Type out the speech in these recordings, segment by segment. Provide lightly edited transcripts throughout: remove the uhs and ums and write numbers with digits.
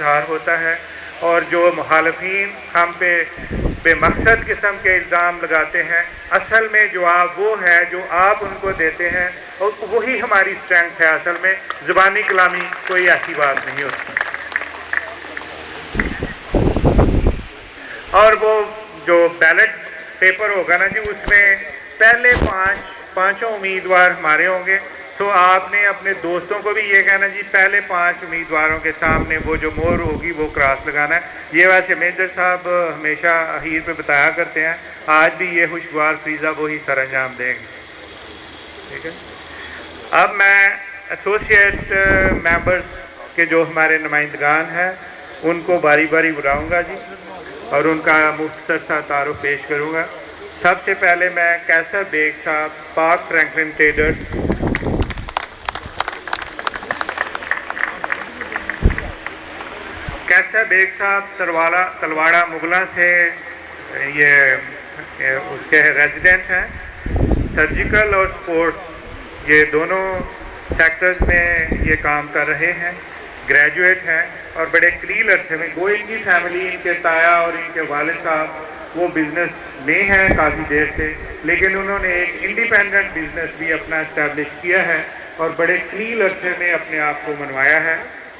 इजहार होता है, और जो मुखालफीन हम पे बे मकसद किस्म के इल्ज़ाम लगाते हैं, असल में जवाब वो है जो आप उनको देते हैं, और वही हमारी स्ट्रेंथ है। असल में ज़ुबानी कलामी कोई ऐसी बात नहीं होती। और वो जो बैलेट पेपर होगा ना जी, उसमें पहले पांचों उम्मीदवार हमारे होंगे। तो आपने अपने दोस्तों को भी ये कहना जी, पहले 5 उम्मीदवारों के सामने वो जो मोहर होगी वो क्रॉस लगाना है। ये वैसे मेजर साहब हमेशा अखीर पे बताया करते हैं, आज भी ये खुशगवार फरीज़ा वही सर अंजाम देंगे। ठीक है, अब मैं एसोसिएट मेंबर्स के जो हमारे नुमाइंदगान हैं उनको बारी बारी बुलाऊंगा जी, और उनका मुख्तसर सा तारुफ पेश करूंगा। सबसे पहले मैं कैसर बेग साहब, पाक फ्रैंकलिन ट्रेडर्स। कैसर बेग साहब तलवाड़ा मुगला से ये उसके रेजिडेंट हैं। सर्जिकल और स्पोर्ट्स ये दोनों सेक्टर्स में ये काम कर रहे हैं, ग्रेजुएट हैं, और बड़े कलील अरसे में वो इनकी फैमिली, इनके ताया और इनके वालिद साहब वो बिज़नेस में हैं काफ़ी देर से, लेकिन उन्होंने एक इंडिपेंडेंट बिज़नेस भी अपना इस्टेब्लिश किया है और बड़े कलील अरसे में अपने आप को मनवाया है।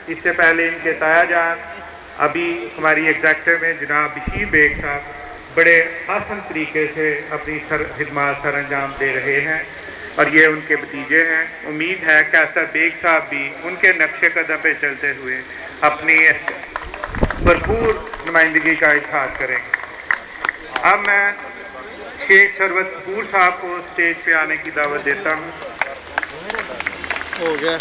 इससे पहले इनके ताया जान अभी हमारी एग्जेक्टिव में जनाब बशीर बेग साहब बड़े आसान तरीके से अपनी खिदमत सर अंजाम दे रहे हैं, और ये उनके भतीजे हैं। उम्मीद है कैसर बेग साहब भी उनके नक्शे कदम पे चलते हुए अपनी भरपूर नुमाइंदगी का इजहार करेंगे। अब मैं शेख सरवत कपूर साहब को स्टेज पे आने की दावत देता हूँ। हो गया।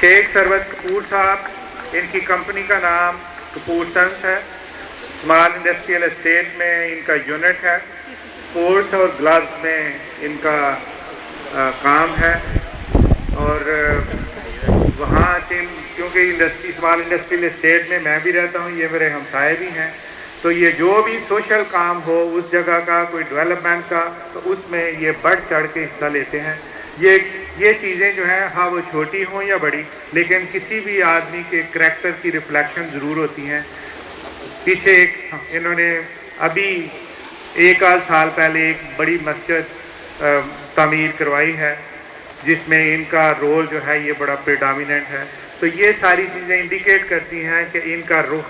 शेख सरवत कपूर साहब, इनकी कंपनी का नाम कपूर सन्स है। स्मॉल इंडस्ट्रियल एस्टेट में इनका यूनिट है। स्पोर्ट्स और ग्लव्स में इनका काम है, और वहाँ क्योंकि स्मॉल इंडस्ट्रियल एस्टेट में मैं भी रहता हूँ, ये मेरे हमसाए भी हैं, तो ये जो भी सोशल काम हो उस जगह का, कोई डेवलपमेंट का, तो उसमें ये बढ़ चढ़ के हिस्सा लेते हैं। ये चीज़ें जो हैं, हाँ वो छोटी हों या बड़ी, लेकिन किसी भी आदमी के करैक्टर की रिफ्लेक्शन ज़रूर होती हैं। पीछे इन्होंने अभी 1 आध साल पहले एक बड़ी मस्जिद तामीर करवाई है, जिसमें इनका रोल जो है ये बड़ा प्रेडोमिनेंट है। तो ये सारी चीज़ें इंडिकेट करती हैं कि इनका रुख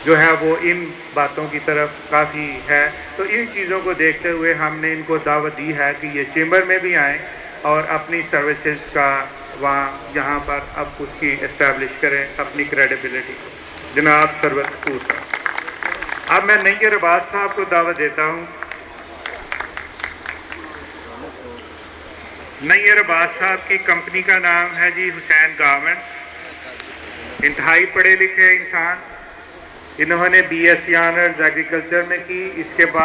जो है वो इन बातों की तरफ काफ़ी है। तो इन चीज़ों को देखते हुए हमने इनको दावत दी है कि ये चेंबर में भी आएँ और अपनी सर्विसेज का यहाँ पर अब उसकी इस्टेब्लिश करें अपनी क्रेडिबिलिटी। जनाब सरवत कपूर साहब। अब मैं नैयर अब्बास साहब को दावत देता हूँ। नैयर अब्बास साहब की कंपनी का नाम है जी हुसैन गारमेंट्स। इंतहाई पढ़े लिखे इंसान, इन्होंने BSc ऑनर्स एग्रीकल्चर में की। इसके बाद